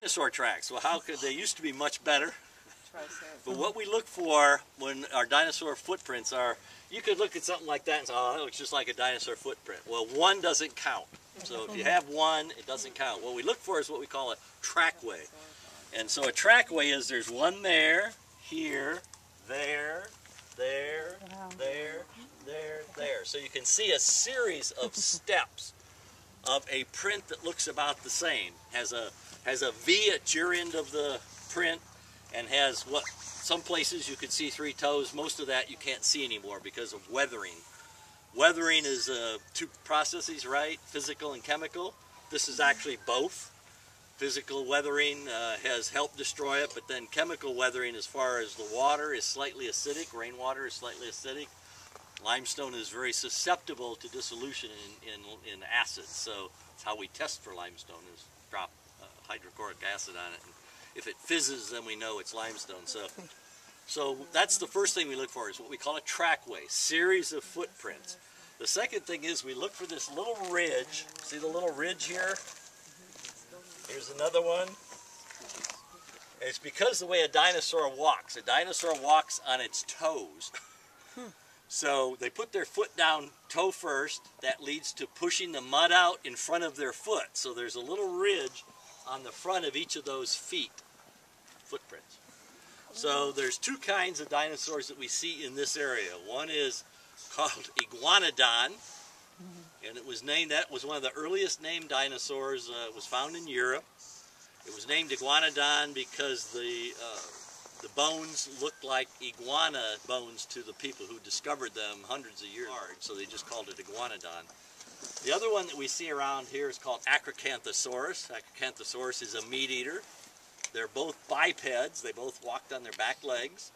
Dinosaur tracks. Well, how could they used to be much better? But what we look for when our dinosaur footprints are, you could look at something like that and say, oh, that looks just like a dinosaur footprint. Well, one doesn't count. So if you have one, it doesn't count. What we look for is what we call a trackway. And so a trackway is there's one there, here, there, there, there, there. So you can see a series of steps of a print that looks about the same. Has a V at your end of the print, and has what some places you could see 3 toes. Most of that you can't see anymore because of weathering. Weathering is two processes, right? Physical and chemical. This is actually both. Physical weathering has helped destroy it, but then chemical weathering, as far as the water is slightly acidic, rainwater is slightly acidic. Limestone is very susceptible to dissolution in acids, so that's how we test for limestone, is drop hydrochloric acid on it. And if it fizzes, then we know it's limestone. So that's the first thing we look for, is what we call a trackway, series of footprints. The second thing is we look for this little ridge. See the little ridge here? Here's another one. And it's because the way a dinosaur walks. A dinosaur walks on its toes. So they put their foot down toe first. That leads to pushing the mud out in front of their foot. So there's a little ridge on the front of each of those feet, footprints. So there's 2 kinds of dinosaurs that we see in this area. One is called iguanodon, and it was named, that was one of the earliest named dinosaurs. It was found in Europe. It was named iguanodon because the bones looked like iguana bones to the people who discovered them hundreds of years ago, so they just called it iguanodon. The other one that we see around here is called Acrocanthosaurus. Acrocanthosaurus is a meat eater. They're both bipeds. They both walked on their back legs.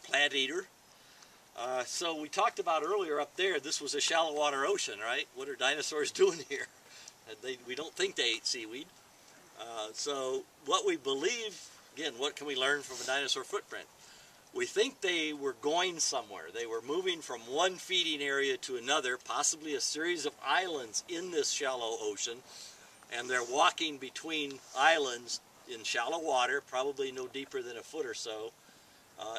Plant eater. So we talked about earlier up there, this was a shallow water ocean, right? What are dinosaurs doing here? We don't think they ate seaweed. So what we believe, again, what can we learn from a dinosaur footprint? We think they were going somewhere. They were moving from one feeding area to another, possibly a series of islands in this shallow ocean, and they're walking between islands in shallow water, probably no deeper than a foot or so.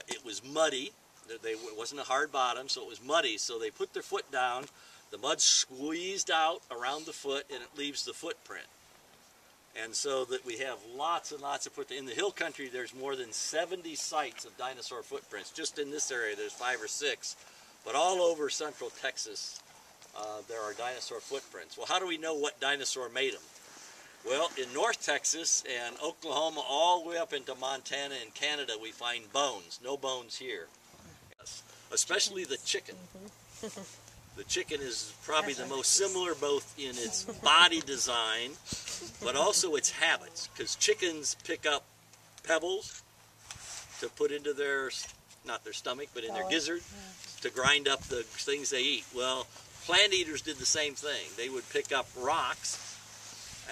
It was muddy. It wasn't a hard bottom, so it was muddy. So they put their foot down, the mud squeezed out around the foot, and it leaves the footprint. And so that we have lots and lots of footprints. In the hill country, there's more than 70 sites of dinosaur footprints. Just in this area, there's 5 or 6. But all over central Texas, there are dinosaur footprints. Well, how do we know what dinosaur made them? Well, in North Texas and Oklahoma, all the way up into Montana and Canada, we find bones. No bones here. Yes. Especially the chicken. The chicken is probably the most similar, both in its body design, but also its habits, because chickens pick up pebbles to put into their, not their stomach, but in their gizzard, to grind up the things they eat. Well, plant eaters did the same thing. They would pick up rocks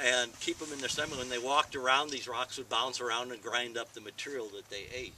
and keep them in their stomach. When they walked around, these rocks would bounce around and grind up the material that they ate.